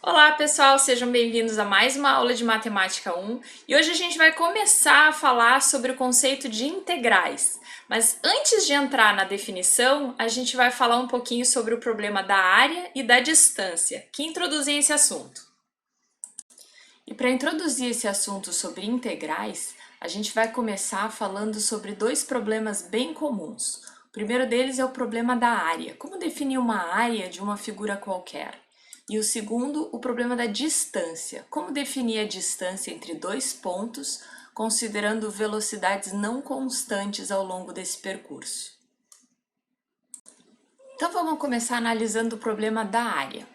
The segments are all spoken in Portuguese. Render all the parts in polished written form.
Olá pessoal, sejam bem-vindos a mais uma aula de Matemática 1 e hoje a gente vai começar a falar sobre o conceito de integrais. Mas antes de entrar na definição, a gente vai falar um pouquinho sobre o problema da área e da distância, que introduzem esse assunto. E para introduzir esse assunto sobre integrais, a gente vai começar falando sobre dois problemas bem comuns. O primeiro deles é o problema da área, como definir uma área de uma figura qualquer. E o segundo, o problema da distância, como definir a distância entre dois pontos, considerando velocidades não constantes ao longo desse percurso. Então vamos começar analisando o problema da área.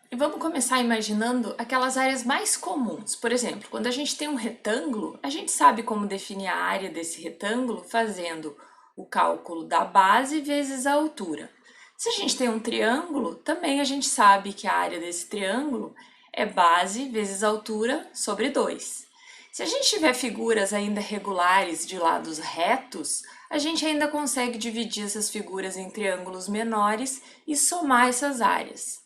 E vamos começar imaginando aquelas áreas mais comuns. Por exemplo, quando a gente tem um retângulo, a gente sabe como definir a área desse retângulo fazendo o cálculo da base vezes a altura. Se a gente tem um triângulo, também a gente sabe que a área desse triângulo é base vezes altura sobre 2. Se a gente tiver figuras ainda regulares de lados retos, a gente ainda consegue dividir essas figuras em triângulos menores e somar essas áreas.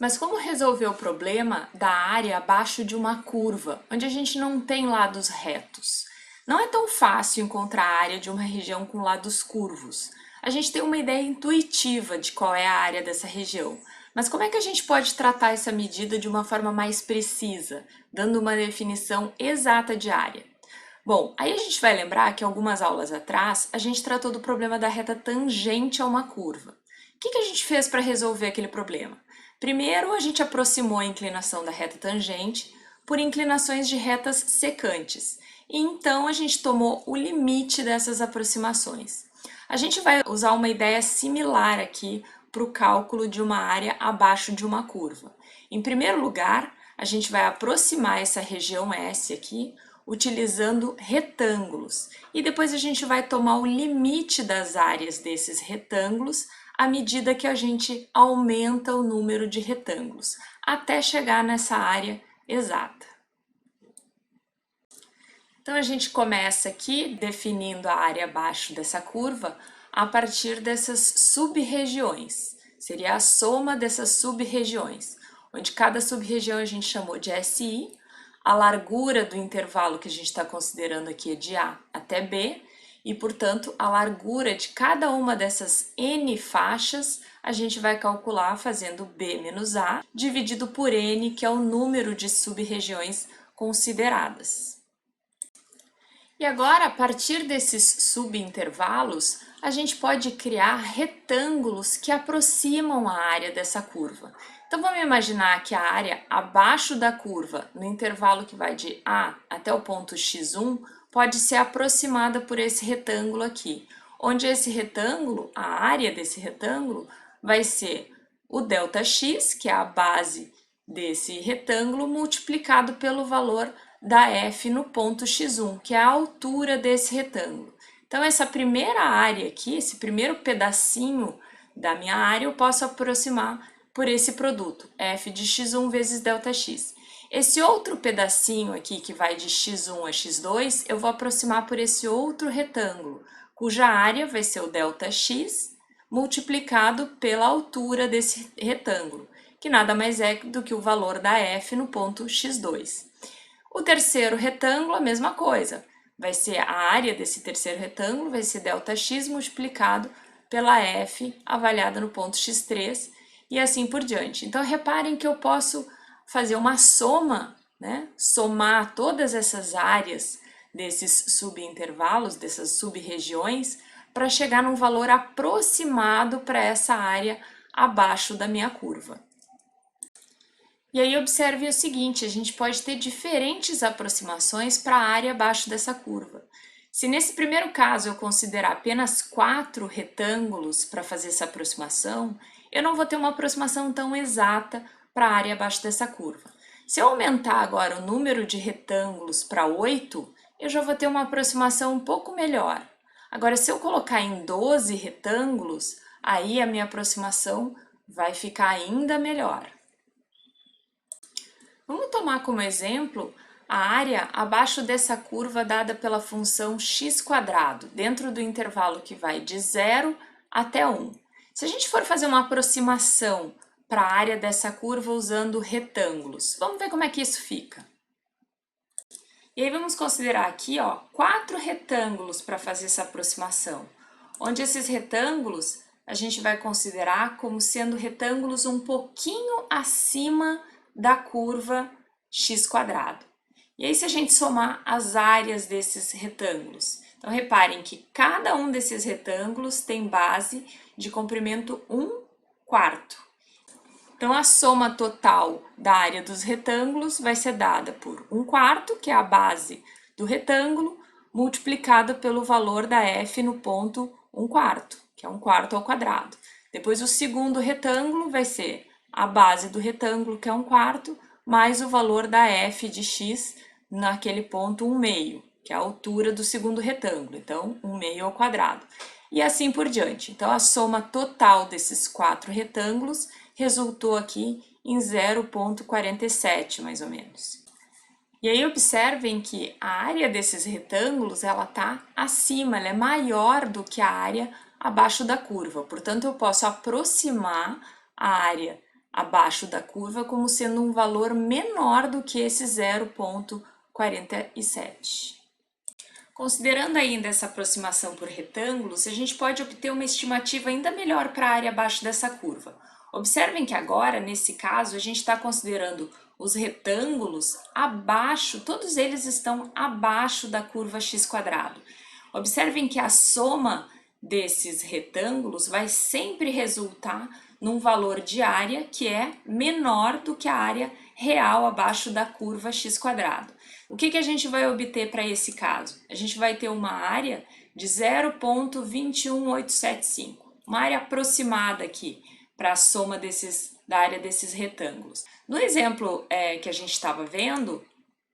Mas como resolver o problema da área abaixo de uma curva, onde a gente não tem lados retos? Não é tão fácil encontrar a área de uma região com lados curvos. A gente tem uma ideia intuitiva de qual é a área dessa região, mas como é que a gente pode tratar essa medida de uma forma mais precisa, dando uma definição exata de área? Bom, aí a gente vai lembrar que algumas aulas atrás a gente tratou do problema da reta tangente a uma curva. O que a gente fez para resolver aquele problema? Primeiro, a gente aproximou a inclinação da reta tangente por inclinações de retas secantes. E então a gente tomou o limite dessas aproximações. A gente vai usar uma ideia similar aqui para o cálculo de uma área abaixo de uma curva. Em primeiro lugar, a gente vai aproximar essa região S aqui utilizando retângulos. E depois a gente vai tomar o limite das áreas desses retângulos à medida que a gente aumenta o número de retângulos, até chegar nessa área exata. Então a gente começa aqui definindo a área abaixo dessa curva a partir dessas sub-regiões. Seria a soma dessas sub-regiões, onde cada sub-região a gente chamou de SI, a largura do intervalo que a gente está considerando aqui é de A até B, e, portanto, a largura de cada uma dessas N faixas a gente vai calcular fazendo B menos A dividido por N, que é o número de sub-regiões consideradas. E agora, a partir desses subintervalos, a gente pode criar retângulos que aproximam a área dessa curva. Então vamos imaginar que a área abaixo da curva, no intervalo que vai de A até o ponto x1, pode ser aproximada por esse retângulo aqui, onde esse retângulo, a área desse retângulo, vai ser o ΔX, que é a base desse retângulo, multiplicado pelo valor da f no ponto x1, que é a altura desse retângulo. Então, essa primeira área aqui, esse primeiro pedacinho da minha área, eu posso aproximar por esse produto, f de x1 vezes ΔX. Esse outro pedacinho aqui, que vai de x1 a x2, eu vou aproximar por esse outro retângulo, cuja área vai ser o ΔX multiplicado pela altura desse retângulo, que nada mais é do que o valor da f no ponto x2. O terceiro retângulo, a mesma coisa. Vai ser a área desse terceiro retângulo, vai ser ΔX multiplicado pela f avaliada no ponto x3 e assim por diante. Então, reparem que eu posso fazer uma soma, né? Somar todas essas áreas desses subintervalos, dessas sub-regiões, para chegar num valor aproximado para essa área abaixo da minha curva. E aí observe o seguinte, a gente pode ter diferentes aproximações para a área abaixo dessa curva. Se nesse primeiro caso eu considerar apenas 4 retângulos para fazer essa aproximação, eu não vou ter uma aproximação tão exata para a área abaixo dessa curva. Se eu aumentar agora o número de retângulos para 8, eu já vou ter uma aproximação um pouco melhor. Agora, se eu colocar em 12 retângulos, aí a minha aproximação vai ficar ainda melhor. Vamos tomar como exemplo a área abaixo dessa curva dada pela função x², dentro do intervalo que vai de 0 até 1. Se a gente for fazer uma aproximação para a área dessa curva usando retângulos. Vamos ver como é que isso fica. E aí vamos considerar aqui, ó, 4 retângulos para fazer essa aproximação, onde esses retângulos a gente vai considerar como sendo retângulos um pouquinho acima da curva x². E aí se a gente somar as áreas desses retângulos, então reparem que cada um desses retângulos tem base de comprimento 1/4. Então, a soma total da área dos retângulos vai ser dada por 1/4, que é a base do retângulo, multiplicado pelo valor da f no ponto 1/4, que é 1/4 ao quadrado. Depois, o segundo retângulo vai ser a base do retângulo, que é 1/4, mais o valor da f de x naquele ponto 1/2, que é a altura do segundo retângulo. Então, 1/2 ao quadrado. E assim por diante. Então, a soma total desses 4 retângulos resultou aqui em 0,47, mais ou menos. E aí observem que a área desses retângulos, ela está acima, ela é maior do que a área abaixo da curva. Portanto, eu posso aproximar a área abaixo da curva como sendo um valor menor do que esse 0,47. Considerando ainda essa aproximação por retângulos, a gente pode obter uma estimativa ainda melhor para a área abaixo dessa curva. Observem que agora, nesse caso, a gente está considerando os retângulos abaixo, todos eles estão abaixo da curva x². Observem que a soma desses retângulos vai sempre resultar num valor de área que é menor do que a área real abaixo da curva x². O que a gente vai obter para esse caso? A gente vai ter uma área de 0,21875, uma área aproximada aqui para a soma da área desses retângulos. No exemplo que a gente estava vendo,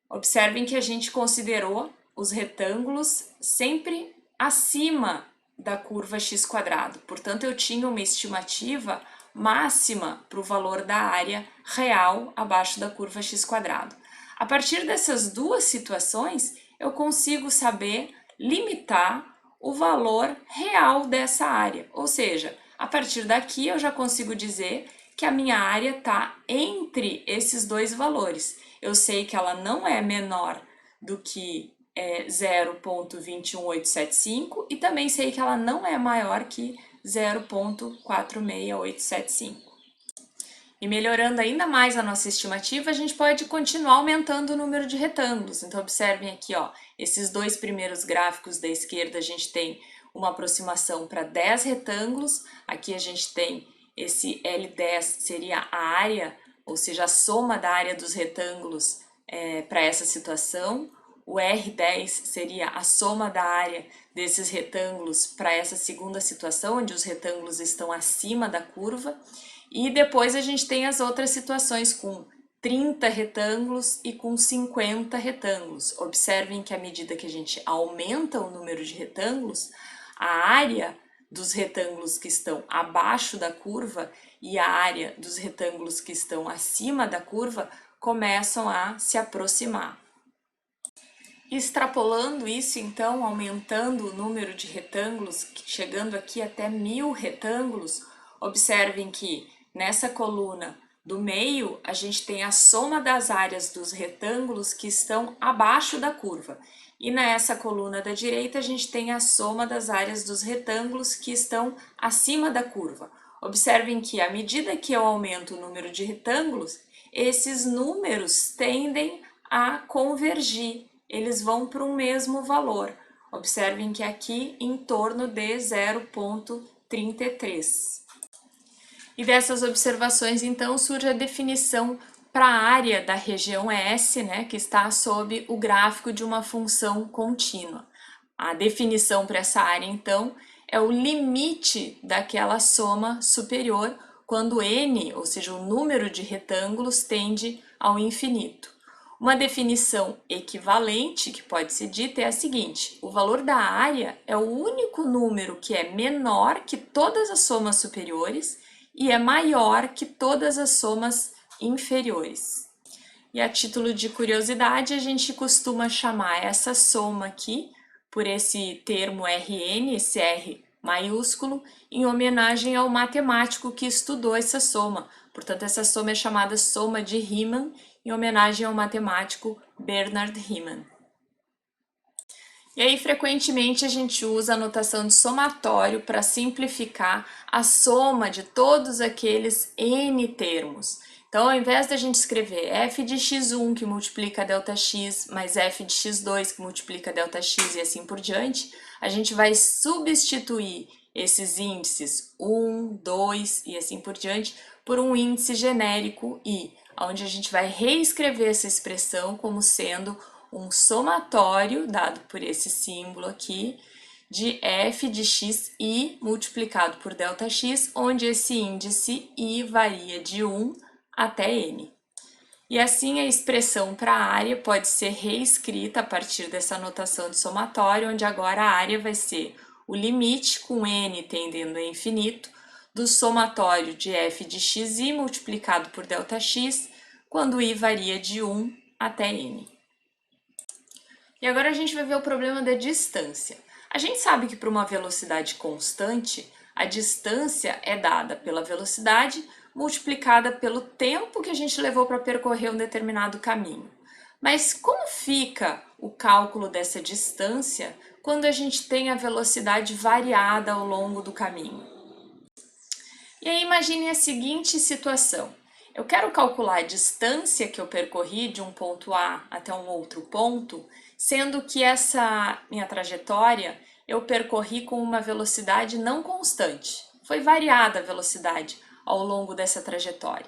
observem que a gente considerou os retângulos sempre acima da curva x². Portanto, eu tinha uma estimativa máxima para o valor da área real abaixo da curva x². A partir dessas duas situações, eu consigo saber limitar o valor real dessa área. Ou seja, a partir daqui eu já consigo dizer que a minha área está entre esses dois valores. Eu sei que ela não é menor do que 0,21875 e também sei que ela não é maior que 0,46875. E melhorando ainda mais a nossa estimativa, a gente pode continuar aumentando o número de retângulos. Então, observem aqui, ó, esses dois primeiros gráficos da esquerda, a gente tem uma aproximação para 10 retângulos. Aqui a gente tem esse L10, seria a área, ou seja, a soma da área dos retângulos para essa situação. O R10 seria a soma da área desses retângulos para essa segunda situação, onde os retângulos estão acima da curva. E depois a gente tem as outras situações com 30 retângulos e com 50 retângulos. Observem que à medida que a gente aumenta o número de retângulos, a área dos retângulos que estão abaixo da curva e a área dos retângulos que estão acima da curva começam a se aproximar. Extrapolando isso, então, aumentando o número de retângulos, chegando aqui até 1000 retângulos, observem que nessa coluna do meio, a gente tem a soma das áreas dos retângulos que estão abaixo da curva. E nessa coluna da direita, a gente tem a soma das áreas dos retângulos que estão acima da curva. Observem que, à medida que eu aumento o número de retângulos, esses números tendem a convergir, eles vão para o mesmo valor. Observem que aqui em torno de 0,33. E dessas observações, então, surge a definição para a área da região S, né, que está sob o gráfico de uma função contínua. A definição para essa área, então, é o limite daquela soma superior quando n, ou seja, o número de retângulos, tende ao infinito. Uma definição equivalente que pode ser dita é a seguinte: o valor da área é o único número que é menor que todas as somas superiores e é maior que todas as somas inferiores. E a título de curiosidade, a gente costuma chamar essa soma aqui por esse termo Rn, esse R maiúsculo, em homenagem ao matemático que estudou essa soma. Portanto, essa soma é chamada soma de Riemann, em homenagem ao matemático Bernhard Riemann. E aí, frequentemente, a gente usa a notação de somatório para simplificar a soma de todos aqueles n termos. Então, ao invés da gente escrever f de x1 que multiplica ΔX mais f de x2 que multiplica ΔX e assim por diante, a gente vai substituir esses índices 1, 2 e assim por diante por um índice genérico i, onde a gente vai reescrever essa expressão como sendo um somatório, dado por esse símbolo aqui, de f de xi multiplicado por ΔX, onde esse índice i varia de 1 até n. E assim a expressão para a área pode ser reescrita a partir dessa notação de somatório, onde agora a área vai ser o limite, com n tendendo a infinito, do somatório de f de xi multiplicado por ΔX, quando i varia de 1 até n. E agora a gente vai ver o problema da distância. A gente sabe que para uma velocidade constante, a distância é dada pela velocidade multiplicada pelo tempo que a gente levou para percorrer um determinado caminho. Mas como fica o cálculo dessa distância quando a gente tem a velocidade variada ao longo do caminho? E aí imagine a seguinte situação. Eu quero calcular a distância que eu percorri de um ponto A até um outro ponto, sendo que essa minha trajetória eu percorri com uma velocidade não constante. Foi variada a velocidade ao longo dessa trajetória.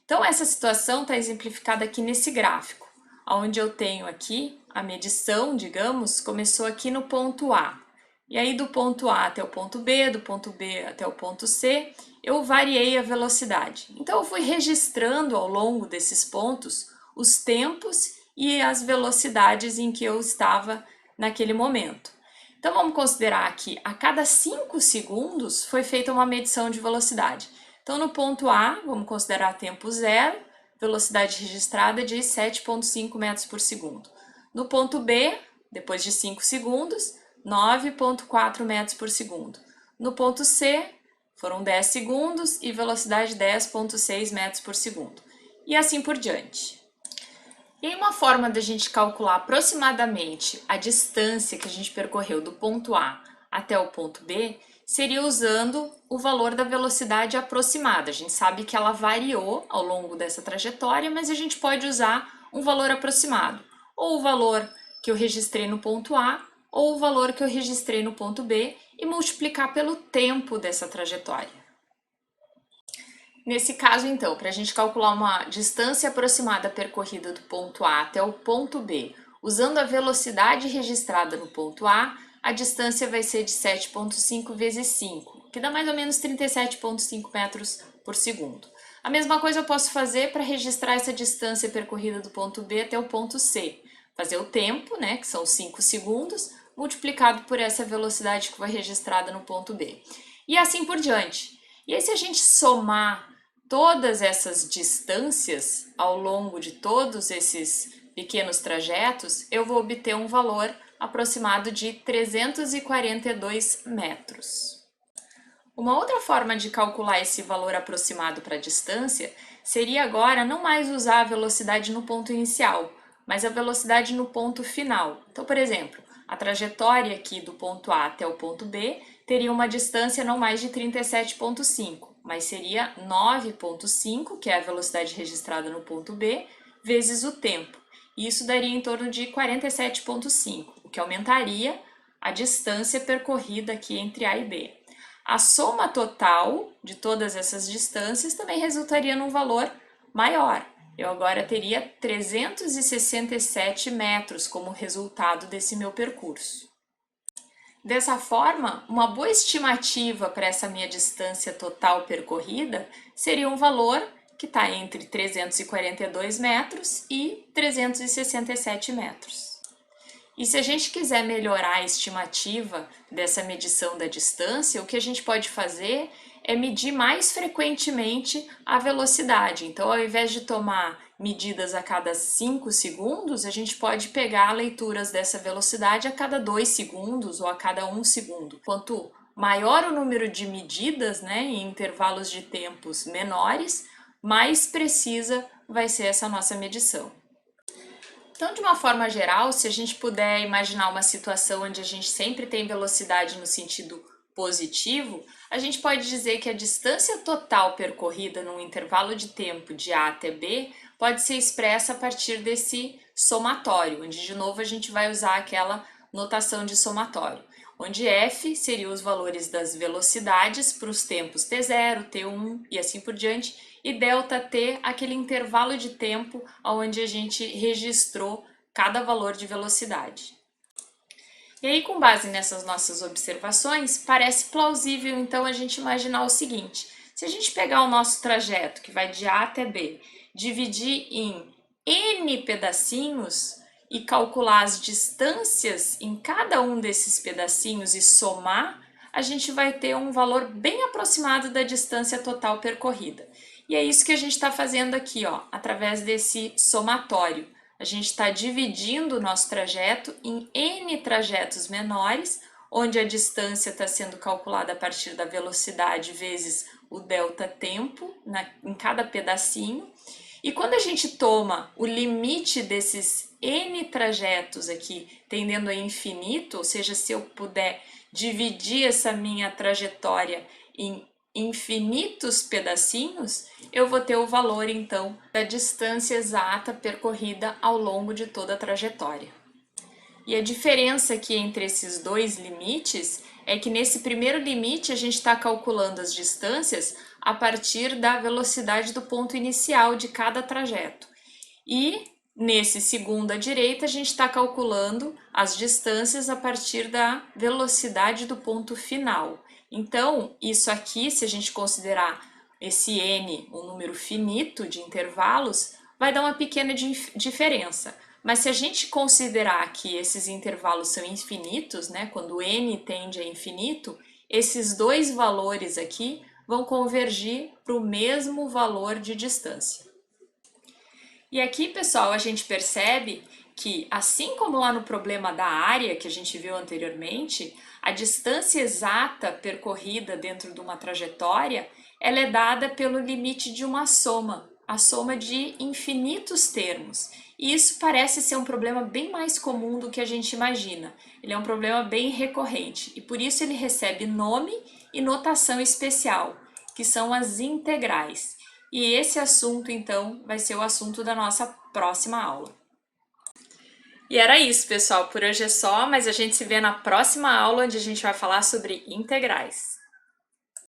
Então essa situação está exemplificada aqui nesse gráfico, onde eu tenho aqui a medição, digamos, começou aqui no ponto A. E aí do ponto A até o ponto B, do ponto B até o ponto C, eu variei a velocidade. Então eu fui registrando ao longo desses pontos os tempos e as velocidades em que eu estava naquele momento. Então vamos considerar que a cada 5 segundos foi feita uma medição de velocidade. Então no ponto A, vamos considerar tempo zero, velocidade registrada de 7,5 metros por segundo. No ponto B, depois de 5 segundos, 9,4 metros por segundo. No ponto C, foram 10 segundos e velocidade 10,6 metros por segundo. E assim por diante. E uma forma da gente calcular aproximadamente a distância que a gente percorreu do ponto A até o ponto B seria usando o valor da velocidade aproximada. A gente sabe que ela variou ao longo dessa trajetória, mas a gente pode usar um valor aproximado, ou o valor que eu registrei no ponto A, ou o valor que eu registrei no ponto B e multiplicar pelo tempo dessa trajetória. Nesse caso, então, para a gente calcular uma distância aproximada percorrida do ponto A até o ponto B, usando a velocidade registrada no ponto A distância vai ser de 7,5 vezes 5, que dá mais ou menos 37,5 metros por segundo. A mesma coisa eu posso fazer para registrar essa distância percorrida do ponto B até o ponto C. Fazer o tempo, né, que são 5 segundos, multiplicado por essa velocidade que foi registrada no ponto B. E assim por diante. E aí, se a gente somar todas essas distâncias ao longo de todos esses pequenos trajetos, eu vou obter um valor aproximado de 342 metros. Uma outra forma de calcular esse valor aproximado para a distância seria agora não mais usar a velocidade no ponto inicial, mas a velocidade no ponto final. Então, por exemplo, a trajetória aqui do ponto A até o ponto B teria uma distância não mais de 37,5, mas seria 9,5, que é a velocidade registrada no ponto B, vezes o tempo. E isso daria em torno de 47,5, o que aumentaria a distância percorrida aqui entre A e B. A soma total de todas essas distâncias também resultaria num valor maior. Eu agora teria 367 metros como resultado desse meu percurso. Dessa forma, uma boa estimativa para essa minha distância total percorrida seria um valor que está entre 342 metros e 367 metros. E se a gente quiser melhorar a estimativa dessa medição da distância, o que a gente pode fazer é medir mais frequentemente a velocidade. Então, ao invés de tomar medidas a cada 5 segundos, a gente pode pegar leituras dessa velocidade a cada 2 segundos ou a cada 1 segundo. Quanto maior o número de medidas, né, em intervalos de tempos menores, mais precisa vai ser essa nossa medição. Então, de uma forma geral, se a gente puder imaginar uma situação onde a gente sempre tem velocidade no sentido positivo, a gente pode dizer que a distância total percorrida num intervalo de tempo de A até B pode ser expressa a partir desse somatório, onde de novo a gente vai usar aquela notação de somatório, onde F seria os valores das velocidades para os tempos T0, T1 e assim por diante, e ΔT aquele intervalo de tempo onde a gente registrou cada valor de velocidade. E aí, com base nessas nossas observações, parece plausível então a gente imaginar o seguinte: se a gente pegar o nosso trajeto que vai de A até B, dividir em N pedacinhos e calcular as distâncias em cada um desses pedacinhos e somar, a gente vai ter um valor bem aproximado da distância total percorrida. E é isso que a gente está fazendo aqui, ó, através desse somatório. A gente está dividindo o nosso trajeto em N trajetos menores, onde a distância está sendo calculada a partir da velocidade vezes o delta tempo em cada pedacinho. E quando a gente toma o limite desses N trajetos aqui tendendo a infinito, ou seja, se eu puder dividir essa minha trajetória em infinitos pedacinhos, eu vou ter o valor então da distância exata percorrida ao longo de toda a trajetória. E a diferença aqui entre esses dois limites é que nesse primeiro limite a gente está calculando as distâncias a partir da velocidade do ponto inicial de cada trajeto. E nesse segundo à direita a gente está calculando as distâncias a partir da velocidade do ponto final. Então, isso aqui, se a gente considerar esse n um número finito de intervalos, vai dar uma pequena diferença. Mas se a gente considerar que esses intervalos são infinitos, né, quando n tende a infinito, esses dois valores aqui vão convergir para o mesmo valor de distância. E aqui, pessoal, a gente percebe que, assim como lá no problema da área que a gente viu anteriormente, a distância exata percorrida dentro de uma trajetória, ela é dada pelo limite de uma soma, a soma de infinitos termos. E isso parece ser um problema bem mais comum do que a gente imagina. Ele é um problema bem recorrente e por isso ele recebe nome e notação especial, que são as integrais. E esse assunto, então, vai ser o assunto da nossa próxima aula. E era isso, pessoal. Por hoje é só, mas a gente se vê na próxima aula, onde a gente vai falar sobre integrais.